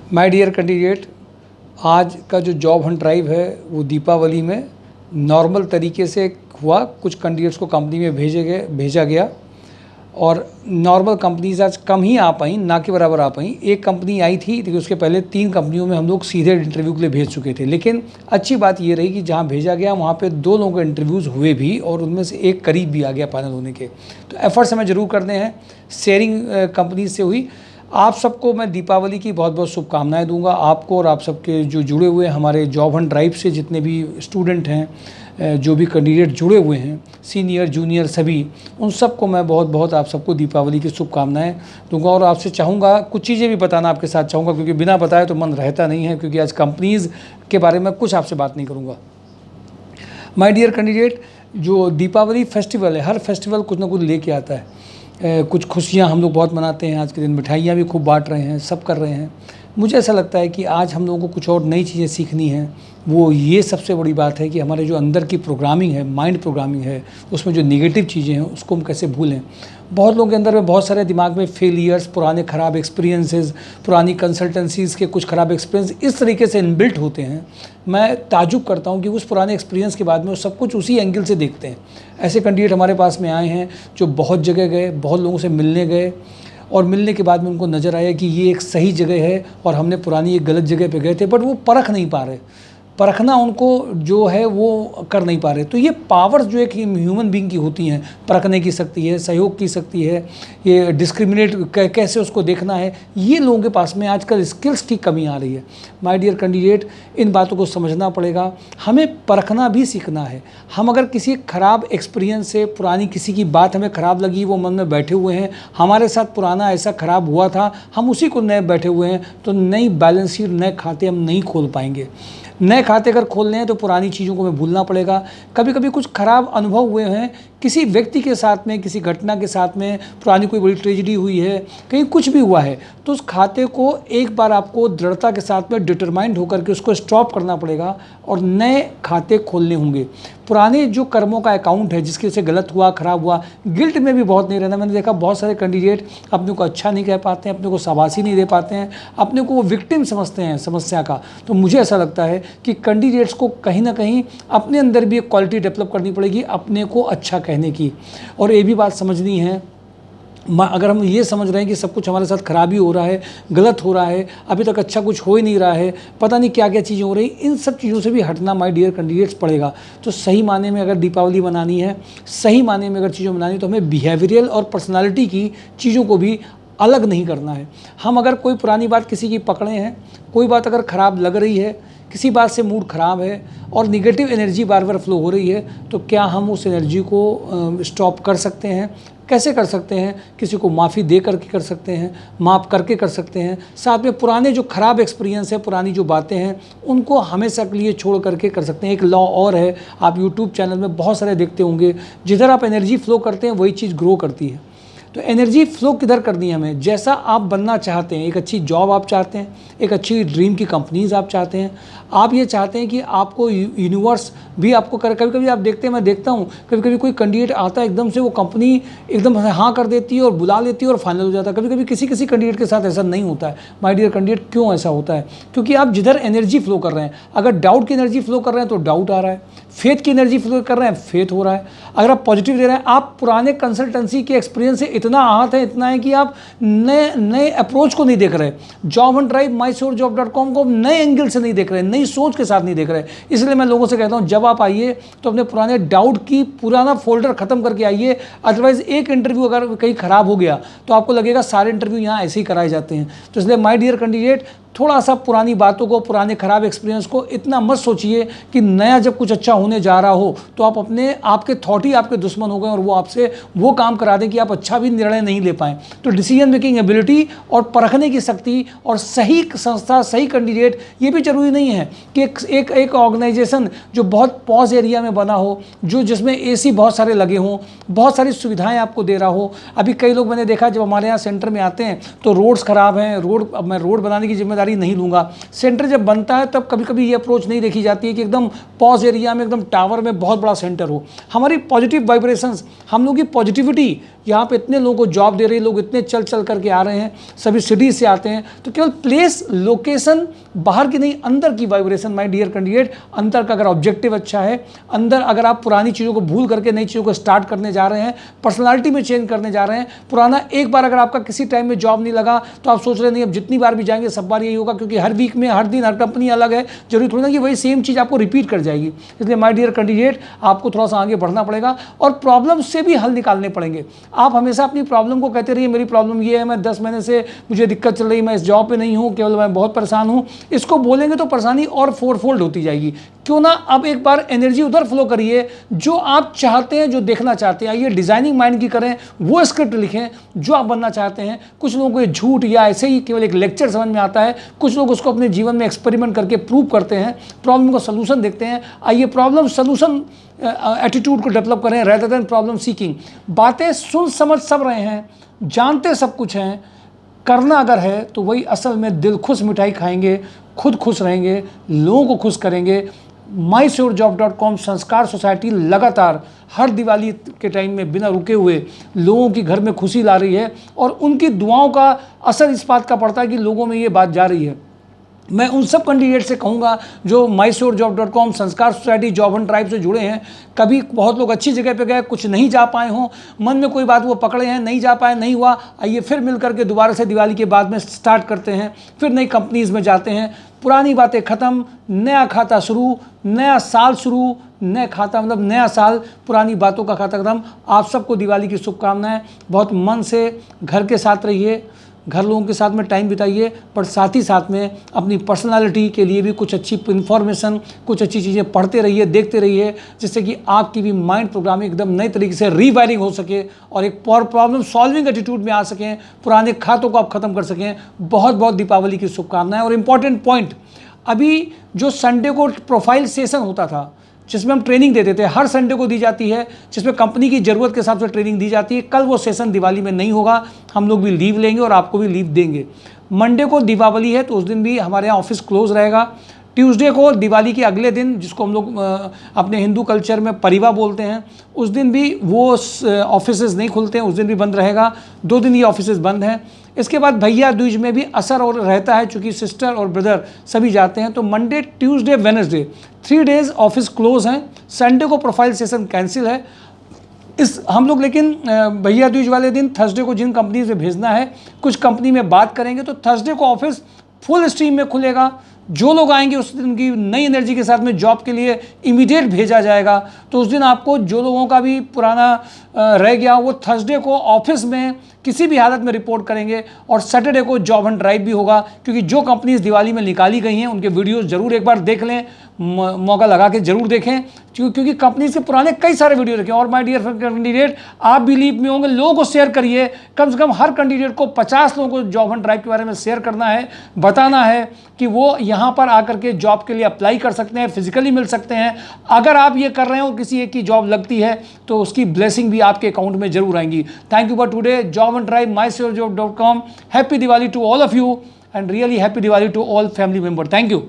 My dear candidate, आज का जो जॉब हंट ड्राइव है वो दीपावली में नॉर्मल तरीके से हुआ। कुछ कैंडिडेट्स को कंपनी में भेजा गया और नॉर्मल कंपनीज आज कम ही आ पाई, ना के बराबर आ पाई। एक कंपनी आई थी लेकिन उसके पहले 3 कंपनियों में हम लोग सीधे इंटरव्यू के लिए भेज चुके थे। लेकिन अच्छी बात ये रही कि जहाँ भेजा गया वहाँ पे 2 लोगों के इंटरव्यूज़ हुए भी और उनमें से एक करीब भी आ गया फाइनल होने के। तो एफर्ट्स हमें ज़रूर करने हैं। शेयरिंग कंपनी से हुई। आप सबको मैं दीपावली की बहुत बहुत शुभकामनाएं दूंगा, आपको और आप सबके जो जुड़े हुए हमारे जॉब हंट ड्राइव से जितने भी स्टूडेंट हैं, जो भी कैंडिडेट जुड़े हुए हैं, सीनियर जूनियर सभी, उन सबको मैं बहुत बहुत आप सबको दीपावली की शुभकामनाएं दूंगा। और आपसे चाहूँगा कुछ चीज़ें भी बताना आपके साथ चाहूँगा, क्योंकि बिना बताए तो मन रहता नहीं है। क्योंकि आज कंपनीज़ के बारे में कुछ आपसे बात नहीं करूँगा। माय डियर कैंडिडेट, जो दीपावली फेस्टिवल है, हर फेस्टिवल कुछ ना कुछ लेके आता है। कुछ खुशियाँ हम लोग बहुत मनाते हैं, आज के दिन मिठाइयाँ भी खूब बांट रहे हैं, सब कर रहे हैं। मुझे ऐसा लगता है कि आज हम लोगों को कुछ और नई चीज़ें सीखनी हैं। वो ये सबसे बड़ी बात है कि हमारे जो अंदर की प्रोग्रामिंग है, माइंड प्रोग्रामिंग है, उसमें जो नेगेटिव चीज़ें हैं उसको हम कैसे भूलें। बहुत लोगों के अंदर में बहुत सारे दिमाग में फेलियर्स, पुराने ख़राब एक्सपीरियंसेस, पुरानी कंसल्टेंसीज़ के कुछ ख़राब एक्सपीरियंस इस तरीके से इनबिल्ट होते हैं। मैं ताजुब करता हूँ कि उस पुराने एक्सपीरियंस के बाद में वो सब कुछ उसी एंगल से देखते हैं। ऐसे कैंडिडेट हमारे पास में आए हैं जो बहुत जगह गए, बहुत लोगों से मिलने गए और मिलने के बाद में उनको नज़र आया कि ये एक सही जगह है और हमने पुरानी एक गलत जगह पे गए थे, बट वो परख नहीं पा रहे। परखना उनको जो है वो कर नहीं पा रहे। तो ये पावर्स जो एक ह्यूमन बीइंग की होती हैं, परखने की शक्ति है, सहयोग की शक्ति है, ये डिस्क्रिमिनेट कैसे उसको देखना है, ये लोगों के पास में आजकल स्किल्स की कमी आ रही है। माय डियर कैंडिडेट, इन बातों को समझना पड़ेगा। हमें परखना भी सीखना है। हम अगर किसी ख़राब एक्सपीरियंस से, पुरानी किसी की बात हमें ख़राब लगी, वो मन में बैठे हुए हैं, हमारे साथ पुराना ऐसा ख़राब हुआ था, हम उसी को नए बैठे हुए हैं, तो नई बैलेंस शीट, नए खाते हम नहीं खोल पाएंगे। नए खाते अगर खोलने हैं तो पुरानी चीज़ों को हमें भूलना पड़ेगा। कभी कभी कुछ ख़राब अनुभव हुए हैं किसी व्यक्ति के साथ में, किसी घटना के साथ में, पुरानी कोई बड़ी ट्रेजेडी हुई है, कहीं कुछ भी हुआ है, तो उस खाते को एक बार आपको दृढ़ता के साथ में डिटरमाइंड होकर के उसको स्टॉप करना पड़ेगा और नए खाते खोलने होंगे। पुराने जो कर्मों का अकाउंट है, जिसके से गलत हुआ, ख़राब हुआ, गिल्ट में भी बहुत नहीं रहना। मैंने देखा बहुत सारे कैंडिडेट अपने को अच्छा नहीं कह पाते हैं, अपने को शाबाशी नहीं दे पाते हैं, अपने को वो विक्टिम समझते हैं समस्या का। तो मुझे ऐसा लगता है कि कैंडिडेट्स को कहीं ना कहीं अपने अंदर भी एक क्वालिटी डेवलप करनी पड़ेगी, अपने को अच्छा कहने की। और ये भी बात समझनी है, अगर हम ये समझ रहे हैं कि सब कुछ हमारे साथ खराबी हो रहा है, गलत हो रहा है, अभी तक अच्छा कुछ हो ही नहीं रहा है, पता नहीं क्या क्या चीज़ें हो रही, इन सब चीज़ों से भी हटना माय डियर कैंडिडेट्स पड़ेगा। तो सही माने में अगर दीपावली मनानी है, सही माने में अगर चीज़ों मनानी है, तो हमें बिहेवियरल और पर्सनालिटी की चीज़ों को भी अलग नहीं करना है। हम अगर कोई पुरानी बात किसी की पकड़े हैं, कोई बात अगर ख़राब लग रही है, किसी बात से मूड ख़राब है और निगेटिव एनर्जी बार बार फ्लो हो रही है, तो क्या हम उस एनर्जी को स्टॉप कर सकते हैं? कैसे कर सकते हैं? किसी को माफ़ी दे करके कर सकते हैं, माफ़ करके कर सकते हैं। साथ में पुराने जो ख़राब एक्सपीरियंस है, पुरानी जो बातें हैं, उनको हमेशा के लिए छोड़ करके कर सकते हैं। एक लॉ और है, आप यूट्यूब चैनल में बहुत सारे देखते होंगे, जिधर आप एनर्जी फ्लो करते हैं वही चीज़ ग्रो करती है। तो एनर्जी फ्लो किधर करनी है हमें? जैसा आप बनना चाहते हैं, एक अच्छी जॉब आप चाहते हैं, एक अच्छी ड्रीम की कंपनीज आप चाहते हैं, आप ये चाहते हैं कि आपको यूनिवर्स भी आपको कर। कभी कभी आप देखते हैं, मैं देखता हूँ कभी कभी कोई कैंडिडेट आता है, एकदम से वो कंपनी एकदम हाँ कर देती है और बुला लेती है और फाइनल हो जाता है। कभी कभी किसी किसी कैंडिडेट के साथ ऐसा नहीं होता है। माय डियर कैंडिडेट, क्यों ऐसा होता है? क्योंकि आप जिधर एनर्जी फ्लो कर रहे हैं, अगर डाउट की एनर्जी फ्लो कर रहे हैं तो डाउट आ रहा है, फेथ की एनर्जी फ्लो कर रहे हैं, फेथ हो रहा है। अगर आप पॉजिटिव दे रहे हैं, आप पुराने कंसल्टेंसी के एक्सपीरियंस से इतना आहत है, इतना है कि आप नए नए अप्रोच को नहीं देख रहे। जॉब हंट ड्राइव mysourjob.com को नए एंगल से नहीं देख रहे, नई सोच के साथ नहीं देख रहे। इसलिए मैं लोगों से कहता हूं, जब आप आइए तो अपने पुराने डाउट की पुराना फोल्डर खत्म करके आइए। अदरवाइज एक इंटरव्यू अगर कहीं खराब हो गया तो आपको लगेगा सारे इंटरव्यू यहाँ ऐसे ही कराए जाते हैं। तो इसलिए माय डियर कैंडिडेट, थोड़ा सा पुरानी बातों को, पुराने खराब एक्सपीरियंस को इतना मत सोचिए कि नया जब कुछ अच्छा होने जा रहा हो तो आप आपके थॉट ही आपके दुश्मन हो गए और वो आपसे वो काम करा दें कि आप अच्छा भी निर्णय नहीं ले पाएं। तो डिसीजन मेकिंग एबिलिटी और परखने की शक्ति और सही संस्था, सही कैंडिडेट, ये भी जरूरी नहीं है कि एक ऑर्गेनाइजेशन जो बहुत पॉज एरिया में बना हो, जो जिसमें एसी बहुत सारे लगे हों, बहुत सारी सुविधाएं आपको दे रहा हो। अभी कई लोग मैंने देखा जब हमारे यहाँ सेंटर में आते हैं तो रोड्स खराब हैं, मैं रोड बनाने की जिम्मेदारी जिम्मेदारी नहीं लूँगा। सेंटर जब बनता है तब कभी कभी ये अप्रोच नहीं देखी जाती है कि एकदम पॉज एरिया में, एकदम टावर में बहुत बड़ा सेंटर हो। हमारी पॉजिटिव वाइब्रेशंस, हम लोग की पॉजिटिविटी, यहाँ पे इतने लोगों को जॉब दे रही है, लोग इतने चल चल करके आ रहे हैं, सभी सिटीज से आते हैं, तो केवल प्लेस लोकेशन बाहर की नहीं, अंदर की वाइब्रेशन माय डियर कैंडिडेट, अंदर का अगर ऑब्जेक्टिव अच्छा है, अंदर अगर आप पुरानी चीज़ों को भूल करके नई चीज़ों को स्टार्ट करने जा रहे हैं, पर्सनालिटी में चेंज करने जा रहे हैं, पुराना एक बार अगर आपका किसी टाइम में जॉब नहीं लगा तो आप सोच रहे नहीं अब जितनी बार भी जाएंगे सब बार यही होगा, क्योंकि हर वीक में, हर दिन, हर कंपनी अलग है, जरूरी थोड़ी ना कि वही सेम चीज़ आपको रिपीट कर जाएगी। इसलिए माय डियर कैंडिडेट, आपको थोड़ा सा आगे बढ़ना पड़ेगा और प्रॉब्लम से भी हल निकालने पड़ेंगे। आप हमेशा अपनी प्रॉब्लम को कहते रहिए मेरी प्रॉब्लम ये है, मैं 10 महीने से मुझे दिक्कत चल रही, मैं इस जॉब पे नहीं हूँ, केवल मैं बहुत परेशान हूँ, इसको बोलेंगे तो परेशानी और फोरफोल्ड होती जाएगी। क्यों ना अब एक बार एनर्जी उधर फ्लो करिए जो आप चाहते हैं, जो देखना चाहते हैं। आइए डिजाइनिंग माइंड की करें, वो स्क्रिप्ट लिखें जो आप बनना चाहते हैं। कुछ लोगों को ये झूठ या ऐसे ही केवल एक लेक्चर समझ में आता है, कुछ लोग उसको अपने जीवन में एक्सपेरिमेंट करके प्रूव करते हैं, प्रॉब्लम को सोल्यूशन देखते हैं। आइए प्रॉब्लम सोल्यूशन एटीट्यूड को डेवलप करें रेदर देन प्रॉब्लम सीकिंग। बातें सुन समझ सब रहे हैं, जानते सब कुछ हैं, करना अगर है तो वही असल में दिल खुश मिठाई खाएंगे, खुद खुश रहेंगे, लोगों को खुश करेंगे। mysurejob.com संस्कार सोसाइटी लगातार हर दिवाली के टाइम में बिना रुके हुए लोगों की घर में खुशी ला रही है और उनकी दुआओं का असर इस बात का पड़ता है कि लोगों में ये बात जा रही है। मैं उन सब कैंडिडेट से कहूँगा जो mysurejob.com संस्कार सोसाइटी जॉब एंड ड्राइव से जुड़े हैं, कभी बहुत लोग अच्छी जगह पे गए, कुछ नहीं जा पाए हों, मन में कोई बात वो पकड़े हैं, नहीं जा पाए, नहीं हुआ, आइए फिर मिल करके दोबारा से दिवाली के बाद में स्टार्ट करते हैं, फिर नई कंपनीज़ में जाते हैं, पुरानी बातें ख़त्म, नया खाता शुरू, नया साल शुरू, नया खाता मतलब नया साल, पुरानी बातों का खाता ख़त्म। आप सबको दिवाली की शुभकामनाएं। बहुत मन से घर के साथ रहिए, घर लोगों के साथ में टाइम बिताइए, पर साथ ही साथ में अपनी पर्सनालिटी के लिए भी कुछ अच्छी इन्फॉर्मेशन, कुछ अच्छी चीज़ें पढ़ते रहिए, देखते रहिए, जिससे कि आपकी भी माइंड प्रोग्रामिंग एकदम नई तरीके से रीवायरिंग हो सके और एक प्रॉब्लम सॉल्विंग एटीट्यूड में आ सकें, पुराने खातों को आप ख़त्म कर सकें। बहुत बहुत दीपावली की शुभकामनाएं। और इम्पॉर्टेंट पॉइंट, अभी जो संडे को प्रोफाइल सेशन होता था जिसमें हम ट्रेनिंग देते थे, हर संडे को दी जाती है, जिसमें कंपनी की ज़रूरत के हिसाब से ट्रेनिंग दी जाती है। कल वो सेशन दिवाली में नहीं होगा, हम लोग भी लीव लेंगे और आपको भी लीव देंगे। मंडे को दीपावली है तो उस दिन भी हमारे यहाँ ऑफिस क्लोज रहेगा। ट्यूसडे को दिवाली के अगले दिन, जिसको हम लोग अपने हिंदू कल्चर में परिवा बोलते हैं, उस दिन भी वो ऑफिसेज नहीं खुलते हैं, उस दिन भी बंद रहेगा। 2 दिन ये ऑफिसेज बंद हैं। इसके बाद भैया दूज में भी असर और रहता है, चूँकि सिस्टर और ब्रदर सभी जाते हैं, तो Monday, Tuesday, Wednesday 3 days office close हैं। संडे को प्रोफाइल सेशन कैंसिल है। इस हम लोग लेकिन भैया दूज वाले दिन थर्सडे को जिन कंपनी से भेजना है, कुछ कंपनी में बात करेंगे तो थर्सडे को ऑफिस फुल स्ट्रीम में खुलेगा। जो लोग आएंगे उस दिन की नई एनर्जी के साथ में जॉब के लिए इमीडिएट भेजा जाएगा। तो उस दिन आपको जो लोगों का भी पुराना रह गया वो थर्सडे को ऑफिस में किसी भी हालत में रिपोर्ट करेंगे और सैटरडे को जॉब एंड ड्राइव भी होगा, क्योंकि जो कंपनीज दिवाली में निकाली गई हैं उनके वीडियोस जरूर एक बार देख लें, मौका लगा के जरूर देखें, क्योंकि कंपनीज के पुराने कई सारे वीडियो देखें। और माय डियर कैंडिडेट, आप भी लीव में होंगे, लोगों को शेयर करिए, कम से कम हर कैंडिडेट को 50 लोगों को जॉब एंड ड्राइव के बारे में शेयर करना है, बताना है कि वो यहाँ पर आकर के जॉब के लिए अप्लाई कर सकते हैं, फिजिकली मिल सकते हैं। अगर आप ये कर रहे हो, किसी एक की जॉब लगती है तो उसकी ब्लेसिंग भी आपके अकाउंट में जरूर आएंगी। Thank you for today. Job and drive, mysurejob.com। Happy Diwali to all of you and really happy Diwali to all family member. Thank you.